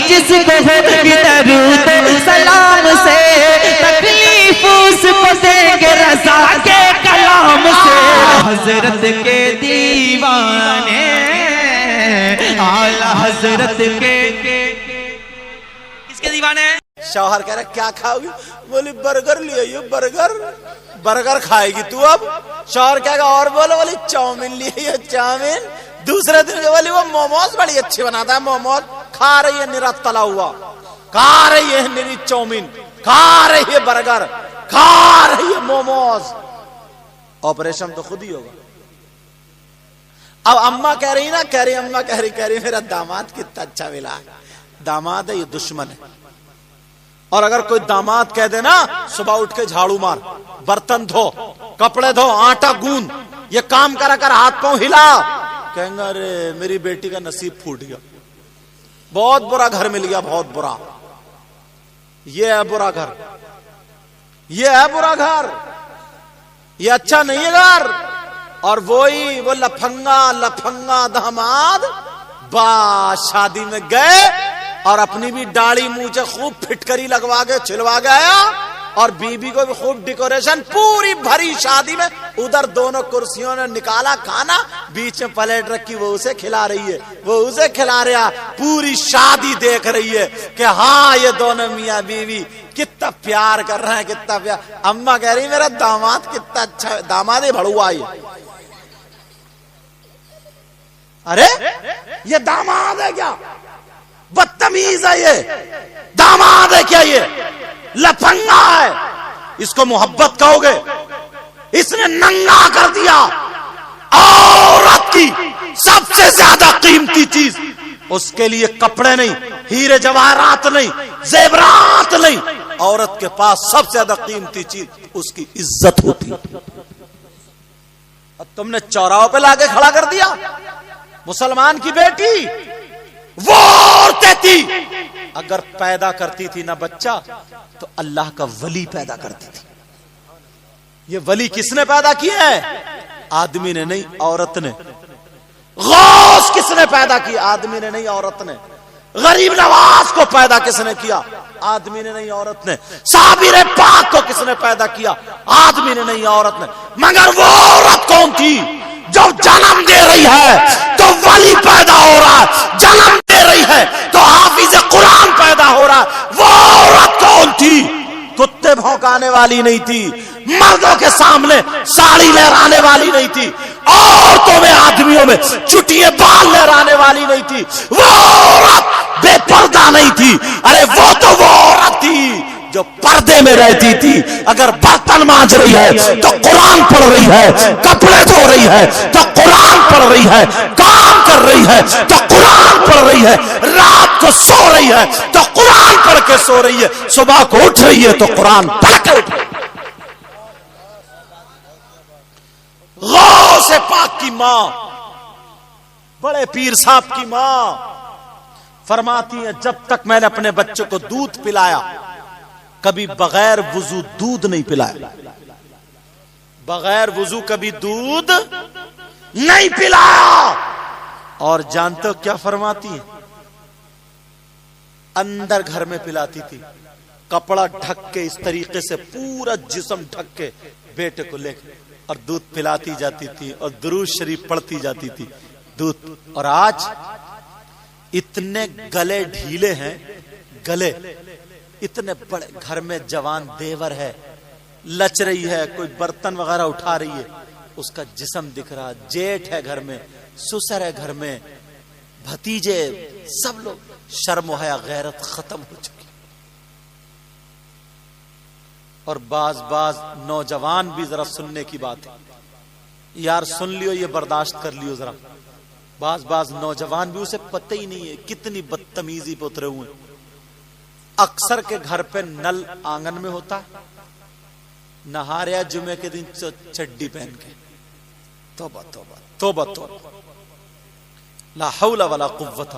جس کو ہوگی درود سلام سے، تکلیف اس کو دیں گے رضا کے کلام سے۔ حضرت کے دیوانے اعلی حضرت کے، کس کے دیوانے؟ شوہر کہہ رہا کیا کھاؤ گی؟ بولی برگر لے آئیے، برگر کھائے گی تو اب؟ شوہر کہہ گا اور بولو؟ بولی چاؤمین لے آئیے، چاؤمین۔ دوسرے دن بولی وہ موموز بڑی اچھی بناتا ہے، موموز کھا رہی ہے، نرا تلا ہوا کھا رہی ہے، نری چاؤمین کھا رہی ہے، برگر کھا رہی ہے، موموز۔ آپریشن تو خود ہی ہوگا۔ اب اماں کہہ رہی نا، اماں کہہ رہی میرا داماد کتنا اچھا ملا ہے۔ داماد ہے یہ دشمن ہے، اور اگر کوئی داماد کہہ دے نا صبح اٹھ کے جھاڑو مار، برتن دھو، کپڑے دھو، آٹا گوند، یہ کام کرا کر ہاتھ پاؤں ہلا، کہیں گے ارے میری بیٹی کا نصیب پھوٹ گیا، بہت برا گھر مل گیا، بہت برا، یہ ہے برا گھر، یہ ہے برا گھر، یہ اچھا نہیں ہے گھر۔ اور وہی وہ لفنگا داماد با شادی میں گئے اور اپنی بھی داڑھی مونچھے خوب پھٹکری لگوا کے چلوا گیا، اور بیوی کو بھی خوب ڈیکوریشن، پوری بھری شادی میں ادھر دونوں کرسیوں نے نکالا کھانا، بیچ میں پلیٹ رکھی، وہ اسے کھلا رہی ہے، وہ اسے کھلا رہا، پوری شادی دیکھ رہی ہے کہ ہاں یہ دونوں میاں بیوی کتنا پیار کر رہے ہیں، کتنا پیار۔ اماں کہہ رہی میرا داماد کتنا اچھا ہے، داماد ہی بھڑوا ہے۔ ارے یہ داماد ہے کیا؟ بدتمیز ہے یہ، داماد ہے کیا؟ یہ لفنگا ہے، اس کو محبت کہو گے؟ اس نے ننگا کر دیا عورت کی سب سے زیادہ قیمتی چیز، اس کے لیے کپڑے نہیں، ہیرے جواہرات نہیں، زیورات نہیں، عورت کے پاس سب سے زیادہ قیمتی چیز اس کی عزت ہوتی ہے، اور تم نے چوراہوں پہ لا کے کھڑا کر دیا۔ مسلمان کی بیٹی وہ عورتیں تھی، اگر پیدا کرتی تھی نہ بچہ تو اللہ کا ولی پیدا کرتی تھی۔ یہ ولی کس نے پیدا کیا ہے؟ آدمی نے نہیں، عورت نے۔ غوث کس نے پیدا کیا؟ آدمی نے نہیں، عورت نے۔ غریب نواز کو پیدا کس نے کیا؟ آدمی نے نہیں، عورت نے۔ صابر پاک کو کس نے پیدا کیا؟ آدمی نے نہیں، عورت نے۔ مگر وہ عورت کون تھی جو جنم دے رہی ہے تو ولی پیدا ہو رہا ہے، جنم دے رہی ہے تو حافظ قرآن پیدا ہو رہا ہے۔ وہ عورت کون تھی؟ کتے بھونکانے والی نہیں تھی، مردوں کے سامنے ساڑی لہرانے والی نہیں تھی، عورتوں میں آدمیوں میں چٹیے بال لہرانے والی نہیں تھی، وہ عورت بے پردہ نہیں تھی۔ ارے وہ تو وہ عورت تھی جو پردے میں رہتی تھی، اگر برتن مانج رہی ہے تو قرآن پڑھ رہی ہے، کپڑے دھو رہی ہے تو قرآن پڑھ رہی ہے، کام کر رہی ہے تو قرآن پڑھ رہی ہے، رات کو سو رہی ہے تو قرآن پڑھ کے سو رہی ہے، صبح کو اٹھ رہی ہے تو قرآن پڑھ کے اٹھ رہی ہے۔ غوث پاک کی ماں، بڑے پیر صاحب کی ماں فرماتی ہیں جب تک میں نے اپنے بچوں کو دودھ پلایا کبھی بغیر وضو دودھ نہیں پلایا، بغیر وضو کبھی دودھ نہیں پلایا۔ اور جانتے ہو کیا فرماتی ہیں؟ اندر گھر میں پلاتی تھی، کپڑا ڈھک کے اس طریقے سے پورا جسم ڈھک کے بیٹے کو لے کے اور دودھ پلاتی جاتی تھی اور درود شریف پڑھتی جاتی تھی دودھ۔ اور آج اتنے گلے ڈھیلے ہیں، گلے اتنے بڑے، گھر میں جوان دیور ہے، لچ رہی ہے، کوئی برتن وغیرہ اٹھا رہی ہے، اس کا جسم دکھ رہا، جیٹھ ہے گھر میں، سسر ہے گھر میں، بھتیجے، سب لوگ، شرم و حیا غیرت ختم ہو چکی۔ اور بعض نوجوان بھی ذرا سننے کی بات ہے، یار سن لیو، یہ برداشت کر لیو ذرا، بعض نوجوان بھی اسے پتہ ہی نہیں ہے کتنی بدتمیزی پہ اترے ہوئے۔ اکثر کے گھر پہ نل آنگن میں ہوتا ہے، نہا رہا جمعے کے دن چڈی پہن کے، توبہ توبہ توبہ توبہ، لا حول ولا قوت،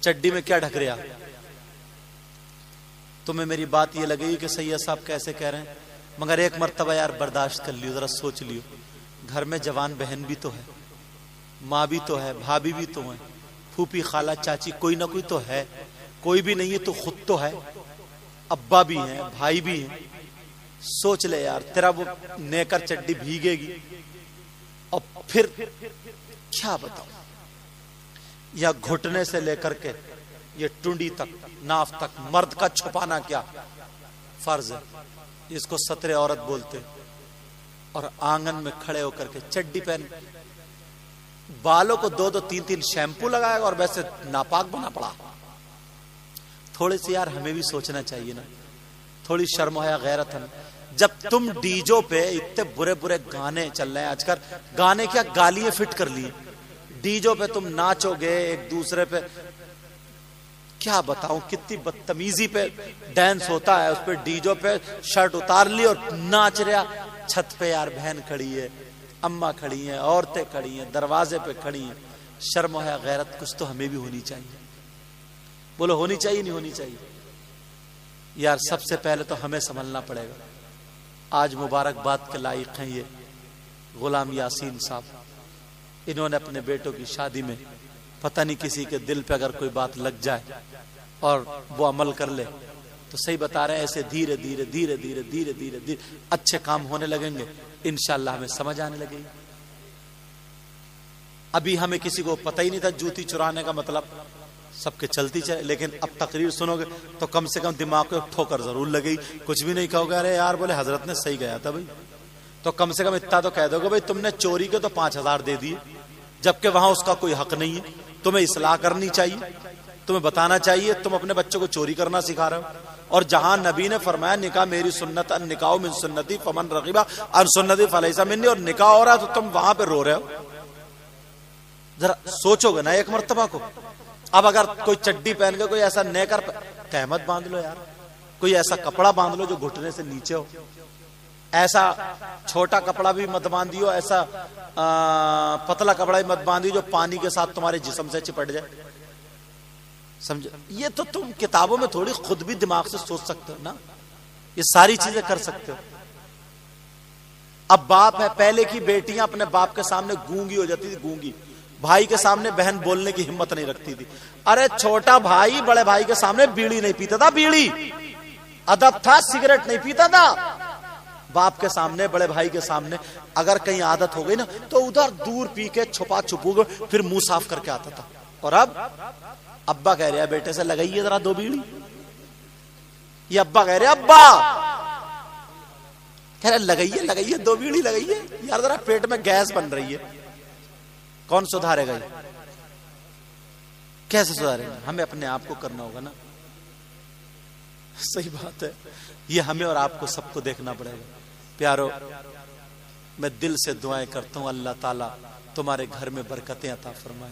چڈی میں کیا ڈھک رہا؟ تمہیں میری بات یہ لگے گی کہ سید صاحب کیسے کہہ رہے ہیں، مگر ایک مرتبہ یار برداشت کر لیو، ذرا سوچ لیو، گھر میں جوان بہن بھی تو ہے، ماں بھی تو ہے، بھابھی بھی تو ہے، پھوپھی خالہ چاچی کوئی نہ کوئی تو ہے، کوئی بھی نہیں ہے تو خود تو ہے, ابا بھی ہیں, بھائی بھی ہیں. سوچ لے یار, تیرا وہ نیکر چڈی بھیگے گی اور پھر کیا بتاؤں, یا گھٹنے سے لے کر کے یہ ٹنڈی تک, ناف تک مرد کا چھپانا کیا فرض ہے. اس کو ستر عورت بولتے. اور آنگن میں کھڑے ہو کر کے چڈی پہن, بالوں کو 2-3 شیمپو لگائے گا اور ویسے ناپاک بنا پڑا. تھوڑے سے یار ہمیں بھی سوچنا چاہیے نا, تھوڑی شرم و حیا غیرت ہے. جب تم ڈیجو پہ اتنے برے برے گانے چل رہے ہیں آج کل, گانے کیا گالیاں فٹ کر لی, ڈیجو پہ تم ناچو گے ایک دوسرے پہ, کیا بتاؤں کتنی بدتمیزی پہ ڈانس ہوتا ہے. اس پہ ڈیجو پہ شرٹ اتار لی اور ناچ رہا. چھت پہ یار بہن کھڑی ہے, اماں کھڑی ہیں, عورتیں کھڑی ہیں, دروازے پہ کھڑی ہیں. شرم و حیا غیرت کچھ تو ہمیں بھی ہونی چاہیے. بولو ہونی چاہیے نہیں ہونی چاہیے یار. سب سے پہلے تو ہمیں سنبھلنا پڑے گا. آج مبارکباد کے لائق ہیں یہ غلام یاسین صاحب. انہوں نے اپنے بیٹوں کی شادی میں پتہ نہیں کسی کے دل پہ اگر کوئی بات لگ جائے اور وہ عمل کر لے تو صحیح بتا رہے ہیں, ایسے دھیرے دھیرے دھیرے دھیرے دھیرے دھیرے دھیرے اچھے کام ہونے لگیں گے. انشاءاللہ ہمیں سمجھ آنے لگے گی. ابھی ہمیں کسی کو پتہ ہی نہیں تھا جوتی چرانے کا مطلب, سب کے چلتی چلے, لیکن اب تقریر سنو گے تو کم سے کم دماغ کو ٹھوکر ضرور لگے گی. کچھ بھی نہیں کہو گے ارے یار بولے حضرت نے صحیح کہا تھا بھائی, تو کم سے کم اتنا تو کہہ دو گے بھائی تم نے چوری کے تو 5000 دے دیے, جبکہ وہاں اس کا کوئی حق نہیں ہے. تمہیں اصلاح کرنی چاہیے, تمہیں بتانا چاہیے تم اپنے بچوں کو چوری کرنا سکھا رہے ہو. اور جہاں نبی نے فرمایا نکاح میری سنت, ان نکاح من سنتی فمن رغب عن سنتی فلیس منی, اور نکاح ہو رہا ہے تو تم وہاں پہ رو رہے ہو. ذرا سوچو گے نا ایک مرتبہ کو. اب اگر کوئی چڈی پہن کے کوئی ایسا نیکر تہمت باندھ لو یار, کوئی ایسا کپڑا باندھ لو جو گھٹنے سے نیچے ہو, ایسا چھوٹا کپڑا بھی مت باندھیو, ایسا پتلا کپڑا بھی مت باندھیو جو پانی کے ساتھ تمہارے جسم سے چپٹ جائے. سمجھو, یہ تو تم کتابوں میں تھوڑی خود بھی دماغ سے سوچ سکتے ہو نا, یہ ساری چیزیں کر سکتے ہو. اب باپ ہے, پہلے کی بیٹیاں اپنے باپ کے سامنے گونگی ہو جاتی تھی, گونگی. بھائی کے سامنے بہن بولنے کی ہمت نہیں رکھتی تھی. ارے چھوٹا بھائی بڑے بھائی کے سامنے بیڑی نہیں پیتا تھا, بیڑی ادب تھا. سگریٹ نہیں پیتا تھا. باپ کے سامنے, بڑے بھائی کے سامنے اگر کہیں عادت ہو گئی نا تو ادھر دور پی کے چھپا چھپو گئے, پھر منہ صاف کر کے آتا تھا. اور اب ابا کہہ رہے بیٹے سے لگائیے ذرا 2 بیڑی. یہ ابا کہہ رہے ابا کہہ رہے لگائیے لگائیے 2 بیڑی لگائیے یار, ذرا پیٹ میں گیس بن رہی ہے. کون سدھارے گا یہ؟ کیسے سدھارے گا؟ ہمیں اپنے آپ کو کرنا ہوگا نا. صحیح بات ہے, یہ ہمیں اور آپ کو سب کو دیکھنا پڑے گا. پیارو, میں دل سے دعائیں کرتا ہوں اللہ تعالیٰ تمہارے گھر میں برکتیں عطا فرمائے.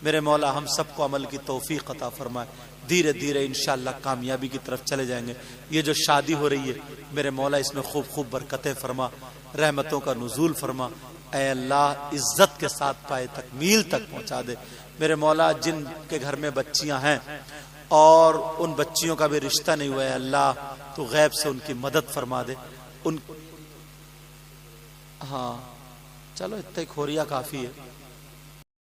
میرے مولا ہم سب کو عمل کی توفیق عطا فرمائے. دھیرے دھیرے انشاءاللہ کامیابی کی طرف چلے جائیں گے. یہ جو شادی ہو رہی ہے میرے مولا اس میں خوب خوب برکتیں فرما, رحمتوں کا نزول فرما. اے اللہ عزت کے ساتھ پائے تکمیل تک پہنچا دے. میرے مولا جن کے گھر میں بچیاں ہیں اور ان بچیوں کا بھی رشتہ نہیں ہوا ہے, اللہ تو غیب سے ان کی مدد فرما دے. ان ہاں چلو اتنا ہی کھوریا کافی ہے.